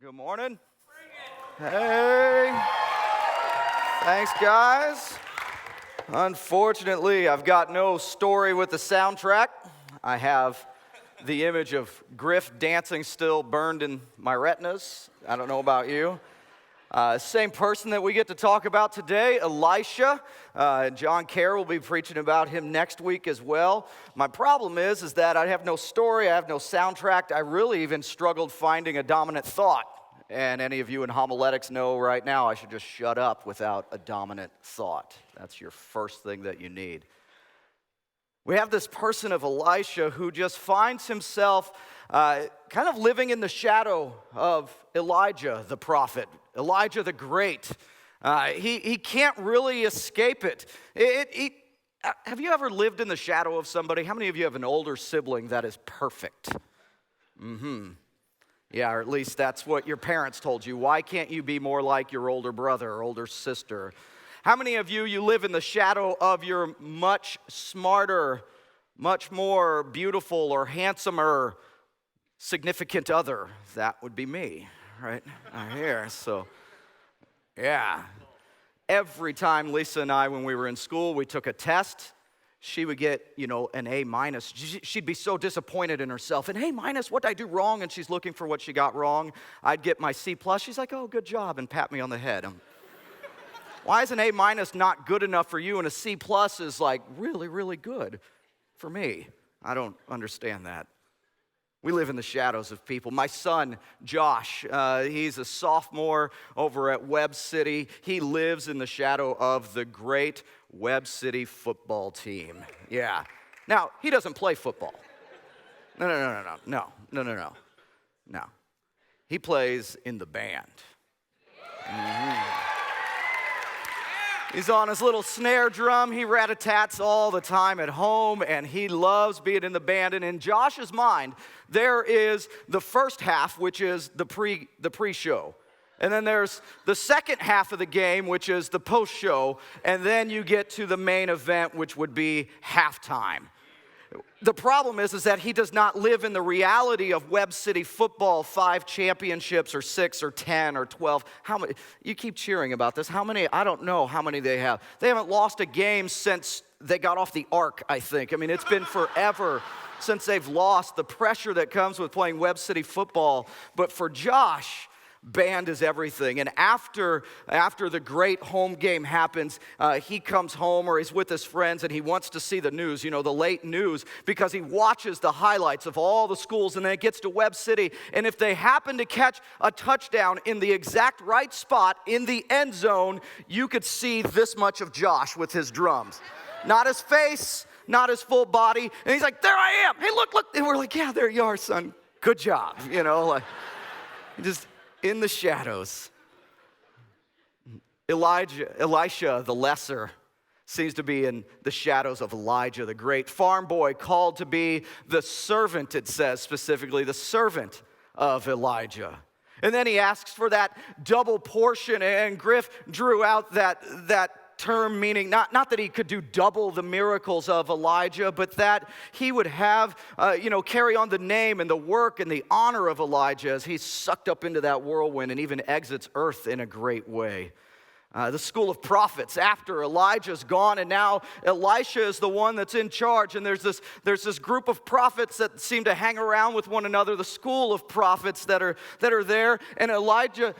Good morning. Hey. Thanks, guys. Unfortunately, I've got no story with the soundtrack. I have the image of Griff dancing still burned in my retinas. I don't know about you. Same person that we get to talk about today, Elisha. John Kerr will be preaching about him next week as well. My problem is that I have no story, I have no soundtrack. I really even struggled finding a dominant thought. And any of you in homiletics know right now I should just shut up without a dominant thought. That's your first thing that you need. We have this person of Elisha who just finds himself kind of living in the shadow of Elijah the prophet, Elijah the Great. He can't really escape it. Have you ever lived in the shadow of somebody? How many of you have an older sibling that is perfect? Yeah, or at least that's what your parents told you. Why can't you be more like your older brother or older sister? How many of you live in the shadow of your much smarter, much more beautiful or handsomer significant other? That would be me, right here. So, yeah. Every time Lisa and I, when we were in school, we took a test, she would get, an A minus. She'd be so disappointed in herself. And A minus, what did I do wrong? And she's looking for what she got wrong. I'd get my C plus. She's like, oh, good job, and pat me on the head. Why is an A minus not good enough for you and a C plus is like really, really good for me? I don't understand that. We live in the shadows of people. My son, Josh, he's a sophomore over at Webb City. He lives in the shadow of the great Webb City football team. Yeah. Now, he doesn't play football. No. He plays in the band. He's on his little snare drum. He rat-a-tats all the time at home, and he loves being in the band. And in Josh's mind, there is the first half, which is the pre-show. And then there's the second half of the game, which is the post-show. And then you get to the main event, which would be halftime. The problem is that he does not live in the reality of Webb City football, 5 championships or 6 or 10 or 12. How many? You keep cheering about this. How many? I don't know how many they have. They haven't lost a game since they got off the ark, I think. I mean, it's been forever since they've lost. The pressure that comes with playing Webb City football. But for Josh, band is everything. And after the great home game happens, he comes home or he's with his friends and he wants to see the news, the late news, because he watches the highlights of all the schools, and then it gets to Webb City. And if they happen to catch a touchdown in the exact right spot in the end zone, you could see this much of Josh with his drums. Not his face, not his full body. And he's like, there I am. Hey, look. And we're like, yeah, there you are, son. Good job. Just in the shadows. Elisha, the lesser, seems to be in the shadows of Elijah, the great farm boy, called to be the servant, it says specifically, the servant of Elijah. And then he asks for that double portion, and Griff drew out that term meaning not that he could do double the miracles of Elijah, but that he would have, carry on the name and the work and the honor of Elijah as he's sucked up into that whirlwind and even exits earth in a great way. The school of prophets after Elijah's gone, and now Elisha is the one that's in charge, and there's this group of prophets that seem to hang around with one another, the school of prophets that are there, and Elisha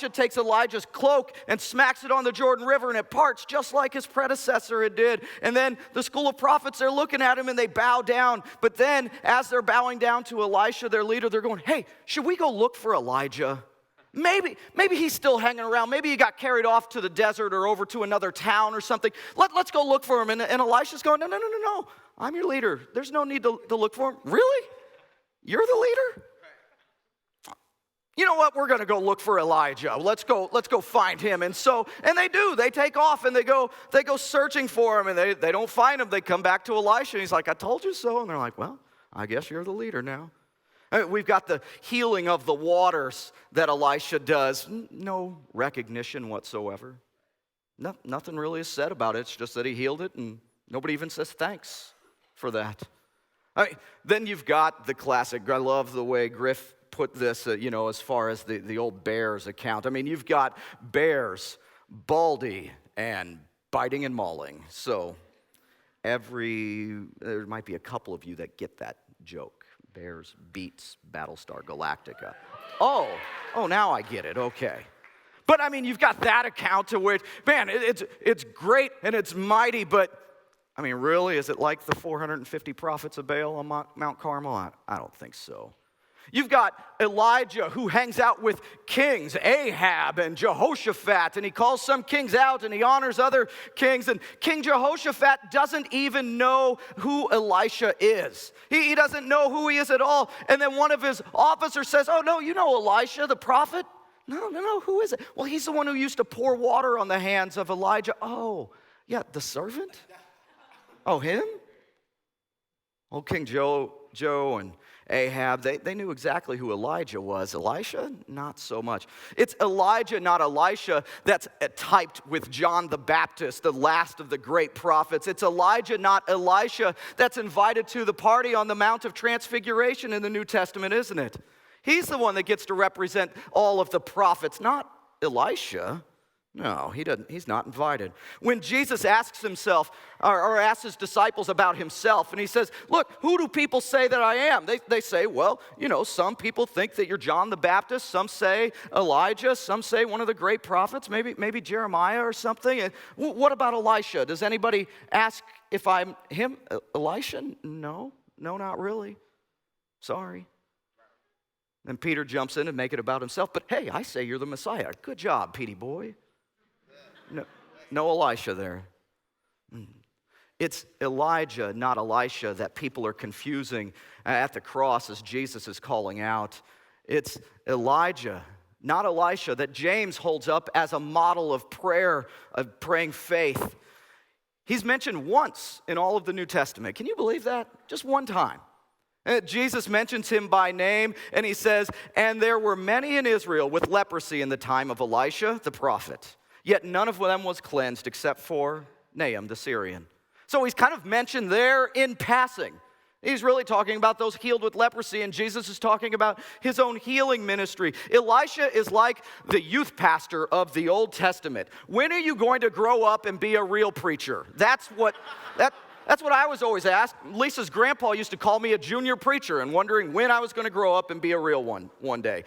takes Elijah's cloak and smacks it on the Jordan River, and it parts just like his predecessor had did. And then the school of prophets, they're looking at him and they bow down, but then as they're bowing down to Elisha, their leader, they're going, hey, should we go look for Elijah? Maybe he's still hanging around. Maybe he got carried off to the desert or over to another town or something. Let's go look for him. And Elisha's going, no. I'm your leader. There's no need to look for him. Really? You're the leader? You know what? We're going to go look for Elijah. Let's go find him. And they do. They take off and they go searching for him, and they don't find him. They come back to Elisha, and he's like, I told you so. And they're like, well, I guess you're the leader now. We've got the healing of the waters that Elisha does. No recognition whatsoever. Nothing really is said about it. It's just that he healed it, and nobody even says thanks for that. Then you've got the classic. I love the way Griff put this, as far as the old Bears account. I mean, you've got Bears, Baldy, and biting and mauling. So there might be a couple of you that get that joke. Bears beats Battlestar Galactica. Oh, now I get it. Okay. But I mean, you've got that account to which, man, it's great and it's mighty, but I mean, really, is it like the 450 prophets of Baal on Mount Carmel? I don't think so. You've got Elijah who hangs out with kings, Ahab and Jehoshaphat, and he calls some kings out and he honors other kings. And King Jehoshaphat doesn't even know who Elisha is. He doesn't know who he is at all. And then one of his officers says, "Oh, no, you know Elisha, the prophet?" No, who is it? Well, he's the one who used to pour water on the hands of Elijah. Oh, yeah, the servant? Oh, him? Old King Joe and Ahab, they knew exactly who Elijah was. Elisha, not so much. It's Elijah, not Elisha, that's typed with John the Baptist, the last of the great prophets. It's Elijah, not Elisha, that's invited to the party on the Mount of Transfiguration in the New Testament, isn't it? He's the one that gets to represent all of the prophets, not Elisha. No, he doesn't. He's not invited. When Jesus asks himself or asks his disciples about himself, and he says, "Look, who do people say that I am?" They say, "Well, some people think that you're John the Baptist. Some say Elijah. Some say one of the great prophets, maybe Jeremiah or something." And what about Elisha? Does anybody ask if I'm him? Elisha? No, not really. Sorry. Then Peter jumps in and make it about himself. "But hey, I say you're the Messiah." Good job, Petey boy. No Elisha there. It's Elijah, not Elisha, that people are confusing at the cross as Jesus is calling out. It's Elijah, not Elisha, that James holds up as a model of prayer, of praying faith. He's mentioned once in all of the New Testament. Can you believe that? Just one time. Jesus mentions him by name, and he says, "And there were many in Israel with leprosy in the time of Elisha the prophet. Yet none of them was cleansed except for Naaman the Syrian." So he's kind of mentioned there in passing. He's really talking about those healed with leprosy, and Jesus is talking about his own healing ministry. Elisha is like the youth pastor of the Old Testament. When are you going to grow up and be a real preacher? That's what I was always asked. Lisa's grandpa used to call me a junior preacher and wondering when I was going to grow up and be a real one day.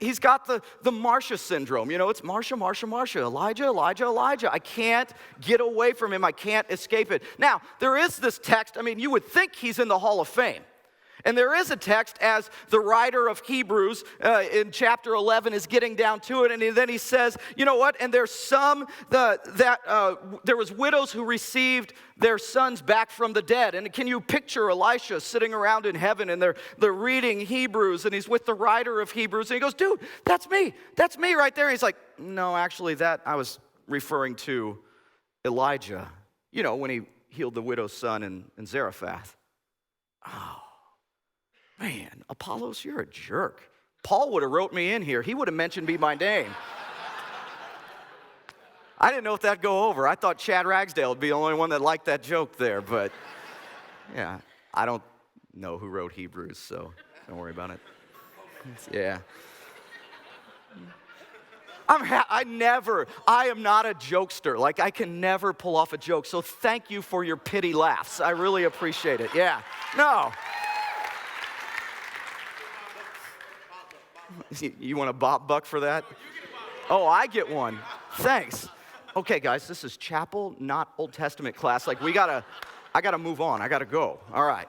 He's got the Marcia syndrome. It's Marcia, Elijah. I can't get away from him. I can't escape it. Now, there is this text. I mean, you would think he's in the Hall of Fame. And there is a text as the writer of Hebrews in chapter 11 is getting down to it. And then he says, you know what? And there's there was widows who received their sons back from the dead. And can you picture Elisha sitting around in heaven and they're reading Hebrews and he's with the writer of Hebrews. And he goes, "Dude, that's me. That's me right there." And he's like, "No, actually that I was referring to Elijah, when he healed the widow's son in Zarephath." Oh. Man, Apollos, you're a jerk. Paul would have wrote me in here. He would have mentioned me by name. I didn't know if that'd go over. I thought Chad Ragsdale would be the only one that liked that joke there, but yeah, I don't know who wrote Hebrews, so don't worry about it. Yeah. I am not a jokester. Like, I can never pull off a joke, so thank you for your pity laughs. I really appreciate it. Yeah. No. You want a Bob buck for that? Oh, I get one. Thanks. Okay, guys, this is chapel, not Old Testament class. Like, I gotta move on. I gotta go. All right.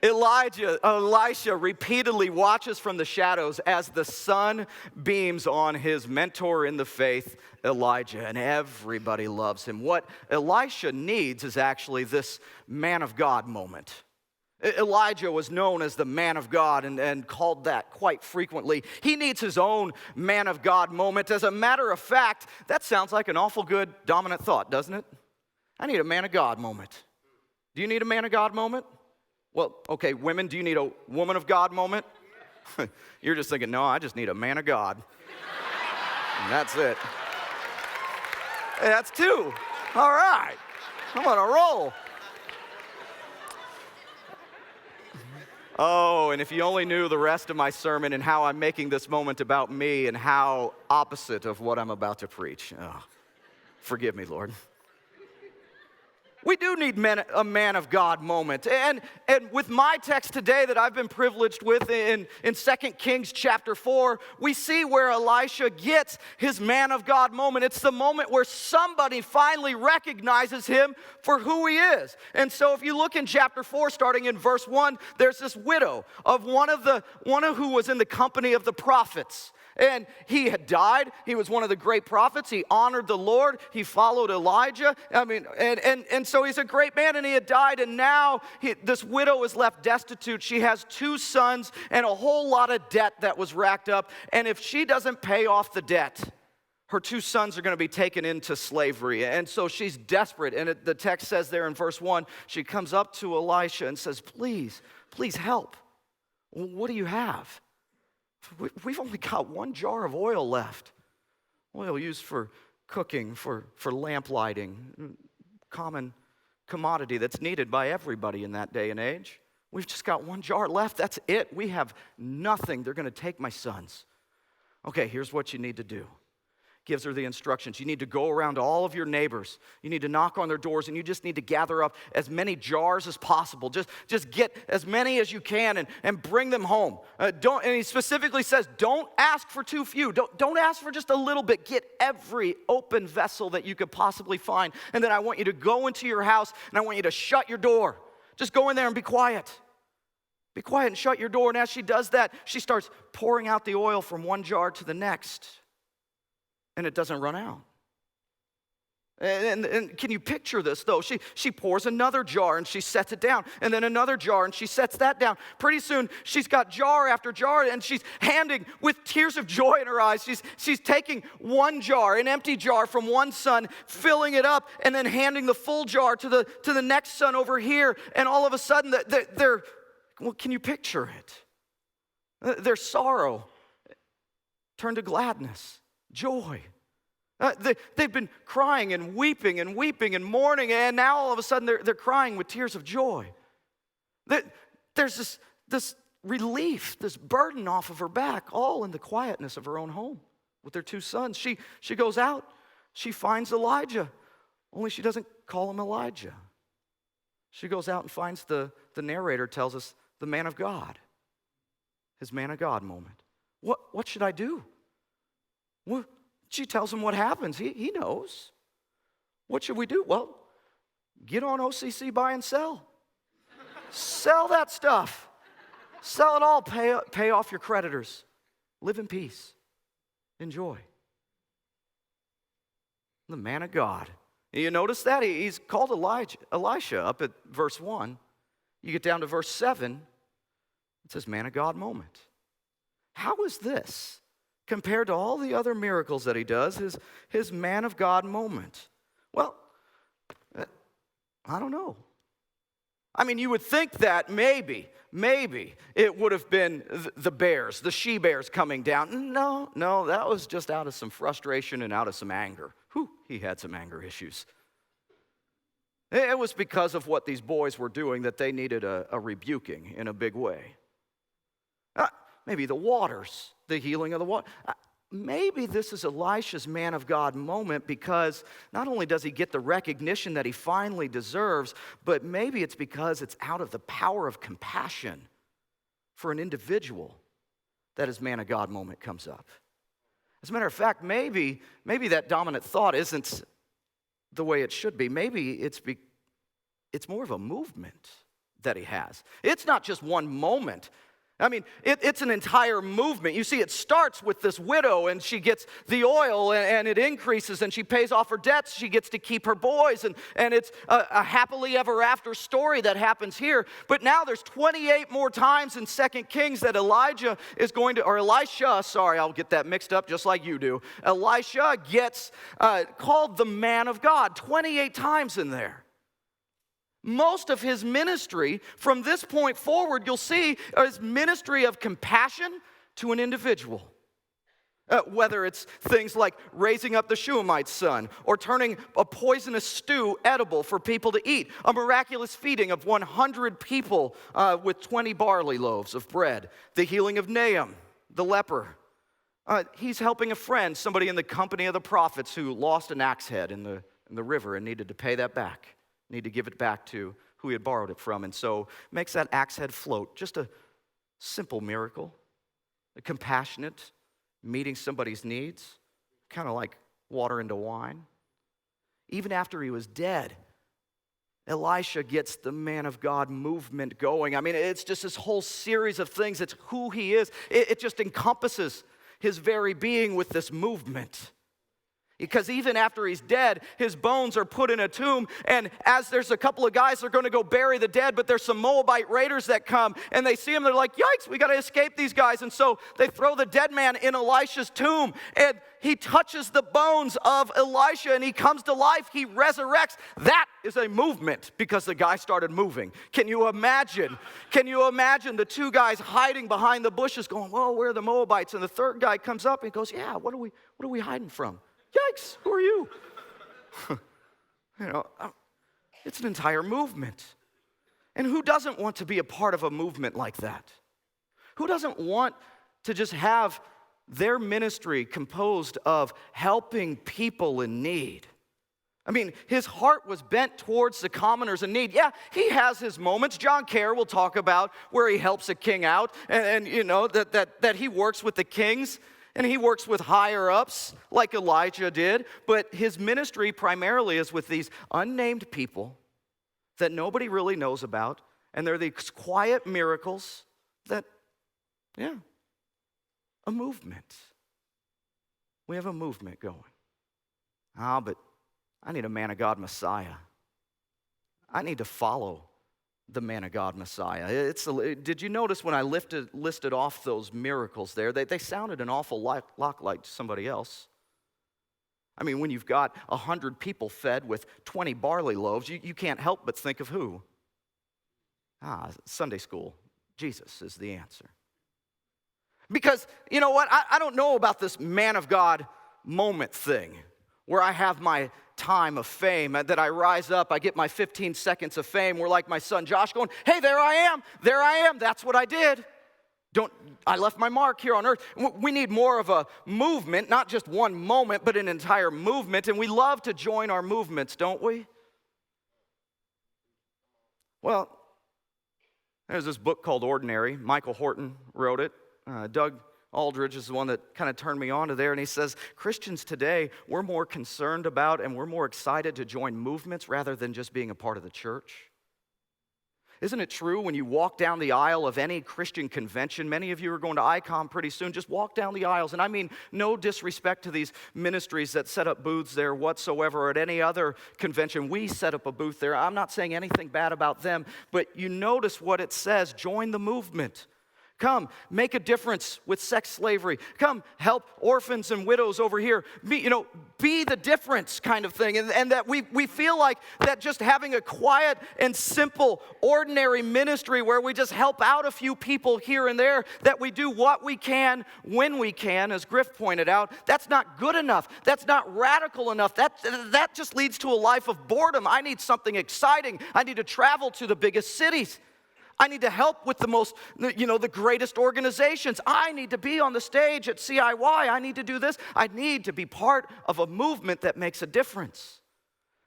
Elisha repeatedly watches from the shadows as the sun beams on his mentor in the faith, Elijah, and everybody loves him. What Elisha needs is actually this man of God moment. Elijah was known as the man of God and called that quite frequently. He needs his own man of God moment. As a matter of fact, that sounds like an awful good dominant thought, doesn't it? I need a man of God moment. Do you need a man of God moment? Well, okay, women, do you need a woman of God moment? You're just thinking, no, I just need a man of God. And that's it. Hey, that's two. All right. I'm on a roll. Oh, and if you only knew the rest of my sermon and how I'm making this moment about me and how opposite of what I'm about to preach. Oh, forgive me, Lord. We do need a man of God moment. And with my text today that I've been privileged with in 2 Kings chapter 4, we see where Elisha gets his man of God moment. It's the moment where somebody finally recognizes him for who he is. And so if you look in chapter 4, starting in verse 1, there's this widow of one who was in the company of the prophets. And he had died. He was one of the great prophets. He honored the Lord. He followed Elijah. And so he's a great man, and he had died. And now this widow is left destitute. She has 2 sons and a whole lot of debt that was racked up. And if she doesn't pay off the debt, her 2 sons are going to be taken into slavery. And so she's desperate. And the text says there in verse 1, she comes up to Elisha and says, please help. What do you have? We've only got 1 jar of oil left. Oil used for cooking, for lamp lighting, common commodity that's needed by everybody in that day and age. We've just got 1 jar left. That's it. We have nothing. They're going to take my sons. Okay, here's what you need to do. Gives her the instructions. You need to go around to all of your neighbors. You need to knock on their doors, and you just need to gather up as many jars as possible. Just get as many as you can and bring them home. And he specifically says, don't ask for too few. Don't ask for just a little bit. Get every open vessel that you could possibly find. And then I want you to go into your house, and I want you to shut your door. Just go in there and be quiet. Be quiet and shut your door. And as she does that, she starts pouring out the oil from 1 jar to the next. And it doesn't run out. And can you picture this, though? She pours another jar, and she sets it down. And then another jar, and she sets that down. Pretty soon, she's got jar after jar, and she's handing, with tears of joy in her eyes, she's taking 1 jar, an empty jar from 1 son, filling it up, and then handing the full jar to the next son over here. And all of a sudden, well, can you picture it? Their sorrow turned to gladness. Joy. They've been crying and weeping and mourning, and now all of a sudden they're crying with tears of joy. There's this relief, this burden off of her back, all in the quietness of her own home with their 2 sons. She goes out, she finds Elijah, only she doesn't call him Elijah. She goes out and finds the narrator tells us the man of God, his man of God moment. What should I do? Well, she tells him what happens. He knows. What should we do? Well, get on OCC, buy and sell. Sell that stuff. Sell it all. Pay off your creditors. Live in peace. Enjoy. The man of God. You notice that? He's called Elisha up at verse 1. You get down to verse 7. It says man of God moment. How is this compared to all the other miracles that he does, his man of God moment? Well, I don't know. I mean, you would think that maybe it would have been the she-bears coming down. No, that was just out of some frustration and out of some anger. He had some anger issues. It was because of what these boys were doing that they needed a rebuking in a big way. Maybe the waters, the healing of the water. Maybe this is Elisha's man of God moment because not only does he get the recognition that he finally deserves, but maybe it's because it's out of the power of compassion for an individual that his man of God moment comes up. As a matter of fact, maybe that dominant thought isn't the way it should be. Maybe it's more of a movement that he has. It's not just one moment. I mean, it's an entire movement. You see, it starts with this widow, and she gets the oil, and it increases, and she pays off her debts. She gets to keep her boys, and it's a happily ever after story that happens here. But now there's 28 more times in 2 Kings that Elisha, I'll get that mixed up just like you do. Elisha gets called the man of God 28 times in there. Most of his ministry, from this point forward, you'll see, is ministry of compassion to an individual. Whether it's things like raising up the Shunammite's son or turning a poisonous stew edible for people to eat, a miraculous feeding of 100 people with 20 barley loaves of bread, the healing of Nahum, the leper. He's helping a friend, somebody in the company of the prophets who lost an axe head in the river and needed to pay that back, need to give it back to who he had borrowed it from, and so makes that axe head float. Just a simple miracle, a compassionate, meeting somebody's needs, kind of like water into wine. Even after he was dead, Elisha gets the man of God movement going. I mean, it's just this whole series of things. It's who he is. It just encompasses his very being with this movement. Because even after he's dead, his bones are put in a tomb, and as there's a couple of guys that are going to go bury the dead, but there's some Moabite raiders that come, and they see him, they're like, yikes, we got to escape these guys. And so they throw the dead man in Elisha's tomb, and he touches the bones of Elisha, and he comes to life, he resurrects. That is a movement, because the guy started moving. Can you imagine? Can you imagine the two guys hiding behind the bushes going, whoa, where are the Moabites? And the third guy comes up and goes, yeah, what are we hiding from? Yikes, who are you? It's an entire movement. And who doesn't want to be a part of a movement like that? Who doesn't want to just have their ministry composed of helping people in need? I mean, his heart was bent towards the commoners in need. Yeah, he has his moments. John Kerr will talk about where he helps a king out and that he works with the kings. And he works with higher-ups like Elijah did, but his ministry primarily is with these unnamed people that nobody really knows about, and they're these quiet miracles that, a movement. We have a movement going. But I need a man of God Messiah. I need to follow the man of God Messiah. Did you notice when I listed off those miracles there, they sounded an awful lot like somebody else. I mean, when you've got 100 people fed with 20 barley loaves, you can't help but think of who? Sunday school. Jesus is the answer. Because, you know what? I don't know about this man of God moment thing where I have my time of fame, that I rise up, I get my 15 seconds of fame. We're like my son Josh going, hey, there I am, that's what I did. I left my mark here on earth. We need more of a movement, not just one moment, but an entire movement, and we love to join our movements, don't we? Well, there's this book called Ordinary. Michael Horton wrote it. Doug Aldridge is the one that kind of turned me on to there, and he says, Christians today, we're more concerned about and we're more excited to join movements rather than just being a part of the church. Isn't it true when you walk down the aisle of any Christian convention? Many of you are going to ICOM pretty soon. Just walk down the aisles, and I mean no disrespect to these ministries that set up booths there whatsoever, or at any other convention. We set up a booth there. I'm not saying anything bad about them, but you notice what it says, join the movement. Come, make a difference with sex slavery. Come, help orphans and widows over here. Be the difference kind of thing. And that we feel like that just having a quiet and simple, ordinary ministry where we just help out a few people here and there, that we do what we can when we can, as Griff pointed out, that's not good enough. That's not radical enough. That just leads to a life of boredom. I need something exciting. I need to travel to the biggest cities. I need to help with the greatest organizations. I need to be on the stage at CIY. I need to do this. I need to be part of a movement that makes a difference.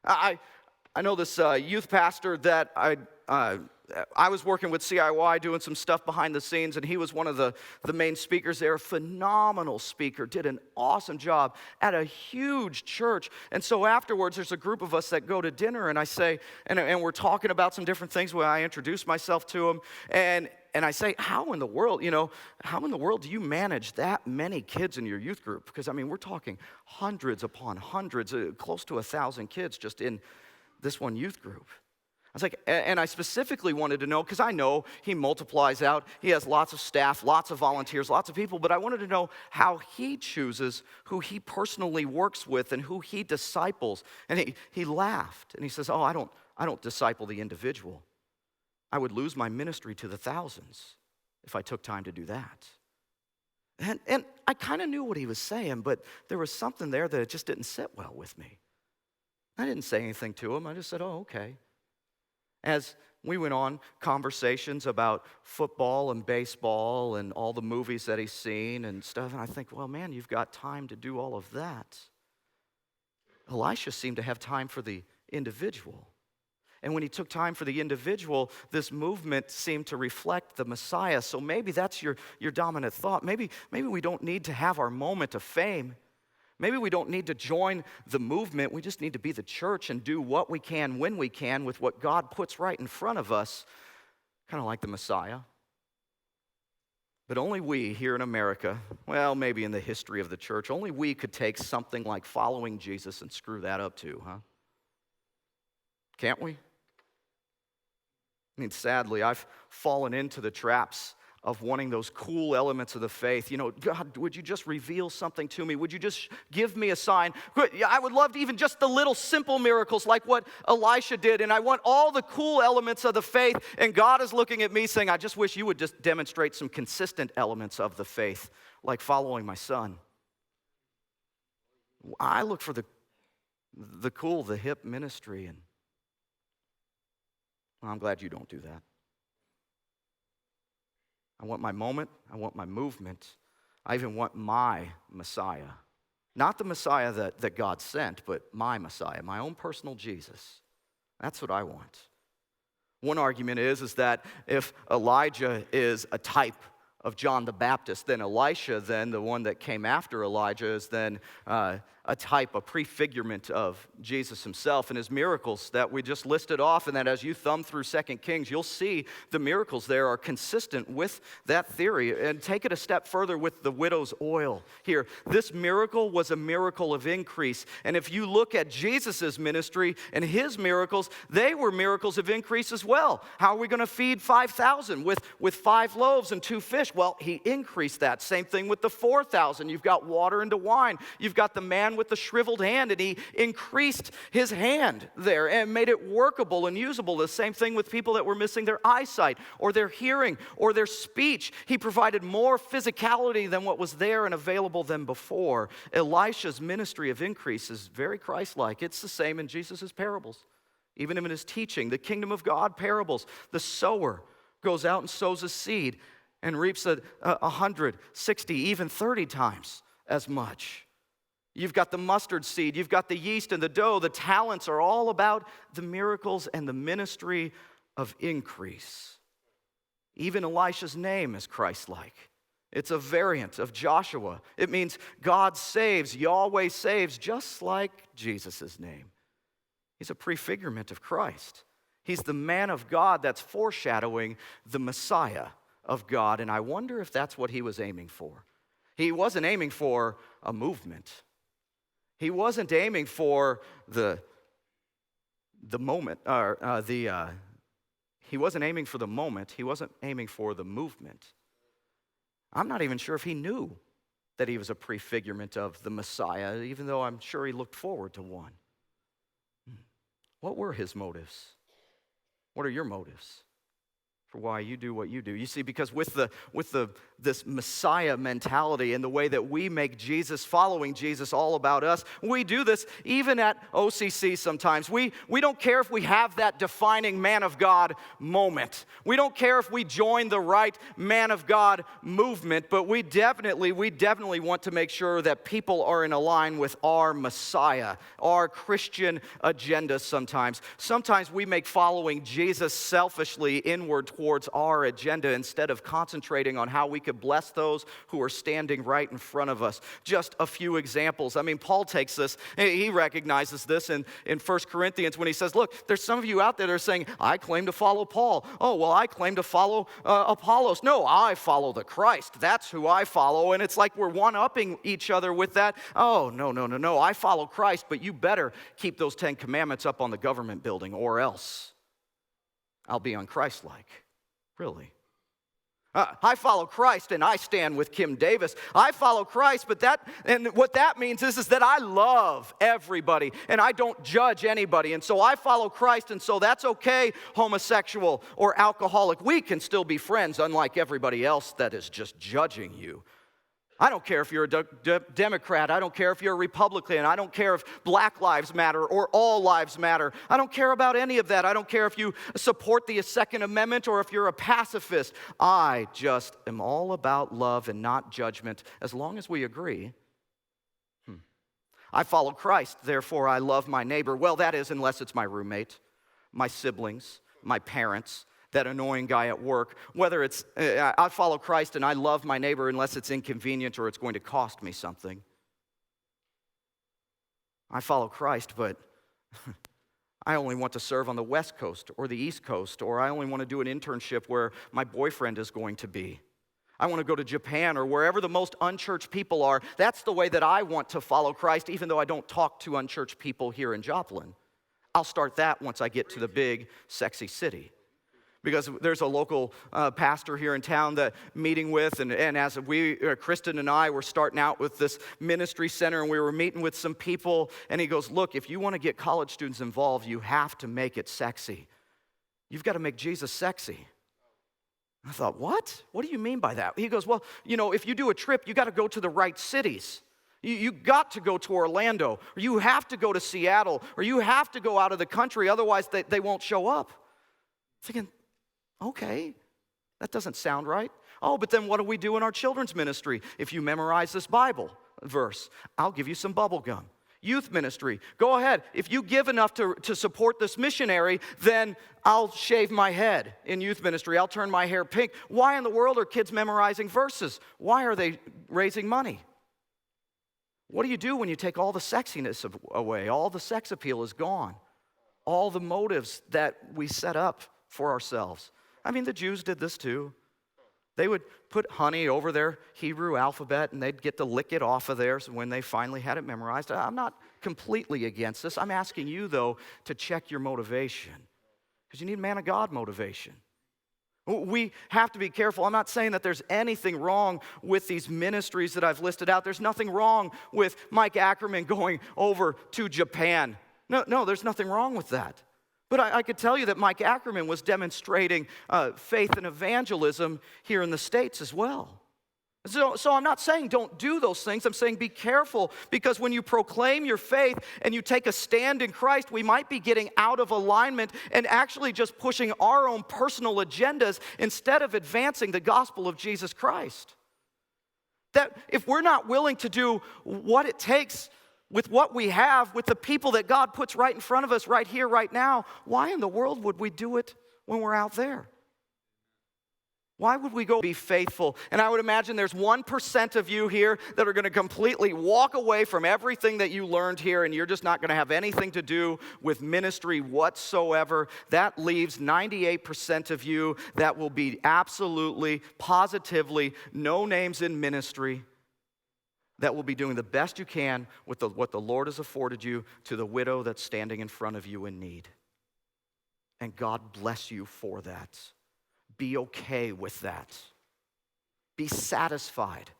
I know this youth pastor that I was working with CIY doing some stuff behind the scenes, and he was one of the main speakers there. Phenomenal speaker, did an awesome job at a huge church. And so afterwards, there's a group of us that go to dinner, and I say, and we're talking about some different things where I introduce myself to him, and I say, how in the world do you manage that many kids in your youth group? Because, I mean, we're talking hundreds upon hundreds, close to 1,000 kids just in this one youth group. I was like, and I specifically wanted to know, because I know he multiplies out. He has lots of staff, lots of volunteers, lots of people, but I wanted to know how he chooses who he personally works with and who he disciples. And he laughed, and he says, I don't disciple the individual. I would lose my ministry to the thousands if I took time to do that. And I kind of knew what he was saying, but there was something there that it just didn't sit well with me. I didn't say anything to him. I just said, oh, okay. As we went on, conversations about football and baseball and all the movies that he's seen and stuff, and I think, well, man, you've got time to do all of that. Elisha seemed to have time for the individual. And when he took time for the individual, this movement seemed to reflect the Messiah. So maybe that's your dominant thought. Maybe we don't need to have our moment of fame. Maybe we don't need to join the movement. We just need to be the church and do what we can when we can with what God puts right in front of us, kind of like the Messiah. But only we here in America, well, maybe in the history of the church, only we could take something like following Jesus and screw that up too, huh? Can't we? I mean, sadly, I've fallen into the traps of wanting those cool elements of the faith. You know, God, would you just reveal something to me? Would you just give me a sign? I would love to even just the little simple miracles like what Elisha did, and I want all the cool elements of the faith, and God is looking at me saying, I just wish you would just demonstrate some consistent elements of the faith, like following my son. I look for the cool, the hip ministry, and well, I'm glad you don't do that. I want my moment. I want my movement. I even want my Messiah. Not the Messiah that God sent, but my Messiah, my own personal Jesus. That's what I want. One argument is that if Elijah is a type of John the Baptist, then Elisha, then the one that came after Elijah, is then a type, a prefigurement of Jesus himself and his miracles that we just listed off, and that as you thumb through 2 Kings, you'll see the miracles there are consistent with that theory. And take it a step further with the widow's oil here. This miracle was a miracle of increase. And if you look at Jesus' ministry and his miracles, they were miracles of increase as well. How are we going to feed 5,000 with 5 loaves and 2 fish? Well, he increased that. Same thing with the 4,000. You've got water into wine. You've got the man with the shriveled hand, and he increased his hand there and made it workable and usable. The same thing with people that were missing their eyesight or their hearing or their speech. He provided more physicality than what was there and available than before. Elisha's ministry of increase is very Christ-like. It's the same in Jesus' parables. Even in his teaching, the kingdom of God parables, the sower goes out and sows a seed and reaps 100, 60, even 30 times as much. You've got the mustard seed, you've got the yeast and the dough. The talents are all about the miracles and the ministry of increase. Even Elisha's name is Christ-like. It's a variant of Joshua. It means God saves, Yahweh saves, just like Jesus' name. He's a prefigurement of Christ. He's the man of God that's foreshadowing the Messiah of God, and I wonder if that's what he was aiming for. He wasn't aiming for a movement. He wasn't aiming for the moment, he wasn't aiming for the moment. He wasn't aiming for the movement. I'm not even sure if he knew that he was a prefigurement of the Messiah, even though I'm sure he looked forward to one. What were his motives? What are your motives for why you do what you do? You see, because with this Messiah mentality and the way that we make Jesus, following Jesus, all about us, we do this even at OCC sometimes. We don't care if we have that defining man of God moment. We don't care if we join the right man of God movement, but we definitely want to make sure that people are in line with our Messiah, our Christian agenda sometimes. Sometimes we make following Jesus selfishly inward towards our agenda instead of concentrating on how we could bless those who are standing right in front of us. Just a few examples. I mean, Paul takes this, he recognizes this in 1 Corinthians when he says, look, there's some of you out there that are saying, I claim to follow Paul. Oh, well, I claim to follow Apollos. No, I follow the Christ. That's who I follow. And it's like we're one-upping each other with that. Oh, no. I follow Christ, but you better keep those 10 commandments up on the government building or else I'll be unchristlike. Really? I follow Christ and I stand with Kim Davis. I follow Christ, but what that means is that I love everybody and I don't judge anybody. And so I follow Christ, and so that's okay, homosexual or alcoholic. We can still be friends, unlike everybody else that is just judging you. I don't care if you're a Democrat. I don't care if you're a Republican. I don't care if Black Lives Matter or all lives matter. I don't care about any of that. I don't care if you support the Second Amendment or if you're a pacifist. I just am all about love and not judgment as long as we agree. I follow Christ, therefore I love my neighbor. Well, that is unless it's my roommate, my siblings, my parents, that annoying guy at work. Whether it's, I follow Christ and I love my neighbor unless it's inconvenient or it's going to cost me something. I follow Christ, but I only want to serve on the West Coast or the East Coast, or I only want to do an internship where my boyfriend is going to be. I want to go to Japan or wherever the most unchurched people are. That's the way that I want to follow Christ, even though I don't talk to unchurched people here in Joplin. I'll start that once I get to the big, sexy city. Because there's a local pastor here in town that I'm meeting with, and as Kristen and I were starting out with this ministry center, and we were meeting with some people, and he goes, look, if you want to get college students involved, you have to make it sexy. You've got to make Jesus sexy. I thought, what? What do you mean by that? He goes, well, if you do a trip, you got to go to the right cities. You got to go to Orlando, or you have to go to Seattle, or you have to go out of the country, otherwise they won't show up. Thinking, okay, that doesn't sound right. Oh, but then what do we do in our children's ministry? If you memorize this Bible verse, I'll give you some bubble gum. Youth ministry, go ahead. If you give enough to support this missionary, then I'll shave my head in youth ministry. I'll turn my hair pink. Why in the world are kids memorizing verses? Why are they raising money? What do you do when you take all the sexiness away? All the sex appeal is gone. All the motives that we set up for ourselves. I mean, the Jews did this too. They would put honey over their Hebrew alphabet and they'd get to lick it off of theirs when they finally had it memorized. I'm not completely against this. I'm asking you, though, to check your motivation because you need man of God motivation. We have to be careful. I'm not saying that there's anything wrong with these ministries that I've listed out. There's nothing wrong with Mike Ackerman going over to Japan. No, there's nothing wrong with that. But I could tell you that Mike Ackerman was demonstrating faith and evangelism here in the States as well. So I'm not saying don't do those things. I'm saying be careful, because when you proclaim your faith and you take a stand in Christ, we might be getting out of alignment and actually just pushing our own personal agendas instead of advancing the gospel of Jesus Christ. That if we're not willing to do what it takes with what we have, with the people that God puts right in front of us right here, right now, why in the world would we do it when we're out there? Why would we go be faithful? And I would imagine there's 1% of you here that are going to completely walk away from everything that you learned here, and you're just not going to have anything to do with ministry whatsoever. That leaves 98% of you that will be absolutely, positively, no names in ministry, that will be doing the best you can with what the Lord has afforded you to the widow that's standing in front of you in need. And God bless you for that. Be okay with that. Be satisfied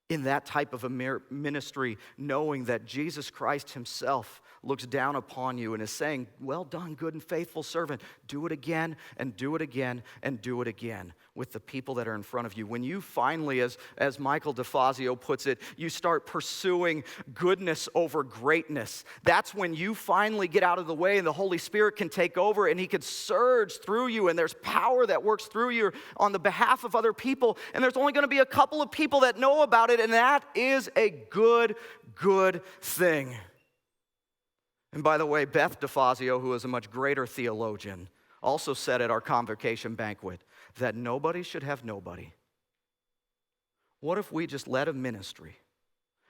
in that type of a ministry, knowing that Jesus Christ himself looks down upon you and is saying, well done, good and faithful servant. Do it again and do it again and do it again with the people that are in front of you. When you finally, as Michael DeFazio puts it, you start pursuing goodness over greatness. That's when you finally get out of the way and the Holy Spirit can take over and he can surge through you, and there's power that works through you on the behalf of other people, and there's only going to be a couple of people that know about it, and that is a good thing. And by the way, Beth DeFazio, who is a much greater theologian, also said at our convocation banquet that nobody should have nobody. What if we just led a ministry,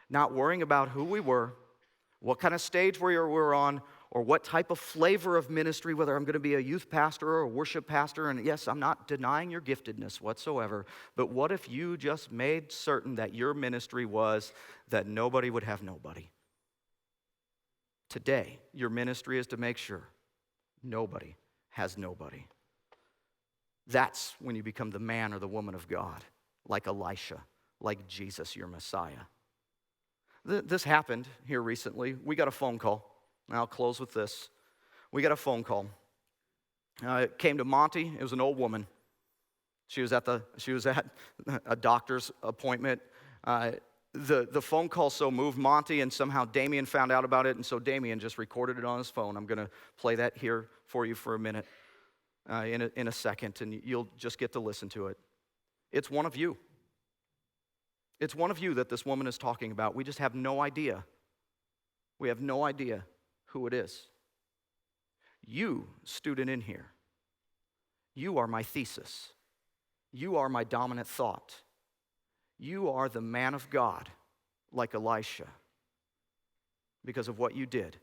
not worrying about who we were, what kind of stage we were on, or what type of flavor of ministry, whether I'm going to be a youth pastor or a worship pastor, and yes, I'm not denying your giftedness whatsoever, but what if you just made certain that your ministry was that nobody would have nobody? Today, your ministry is to make sure nobody has nobody. That's when you become the man or the woman of God, like Elisha, like Jesus, your Messiah. This happened here recently. We got a phone call, and I'll close with this. We got a phone call. It came to Monty. It was an old woman. She was at a doctor's appointment. The phone call so moved Monty, and somehow Damien found out about it, and so Damien just recorded it on his phone. I'm going to play that here for you for a minute, in a second, and you'll just get to listen to it. It's one of you. It's one of you that this woman is talking about. We just have no idea. We have no idea who it is. You, student in here, you are my thesis. You are my dominant thought. You are the man of God, like Elisha, because of what you did.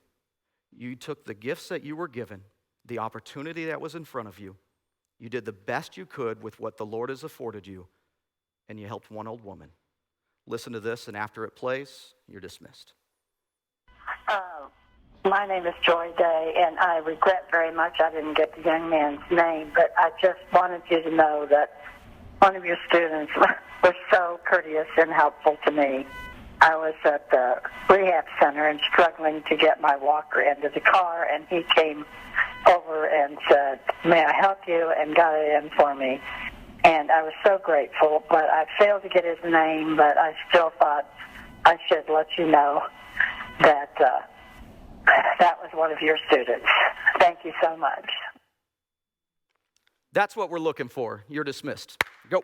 You took the gifts that you were given, the opportunity that was in front of you. You did the best you could with what the Lord has afforded you, and you helped one old woman. Listen to this, and after it plays, you're dismissed. My name is Joy Day, and I regret very much I didn't get the young man's name, but I just wanted you to know that one of your students was so courteous and helpful to me. I was at the rehab center and struggling to get my walker into the car, and he came over and said, "May I help you?" and got it in for me. And I was so grateful, but I failed to get his name, but I still thought I should let you know that that was one of your students. Thank you so much. That's what we're looking for. You're dismissed. Go.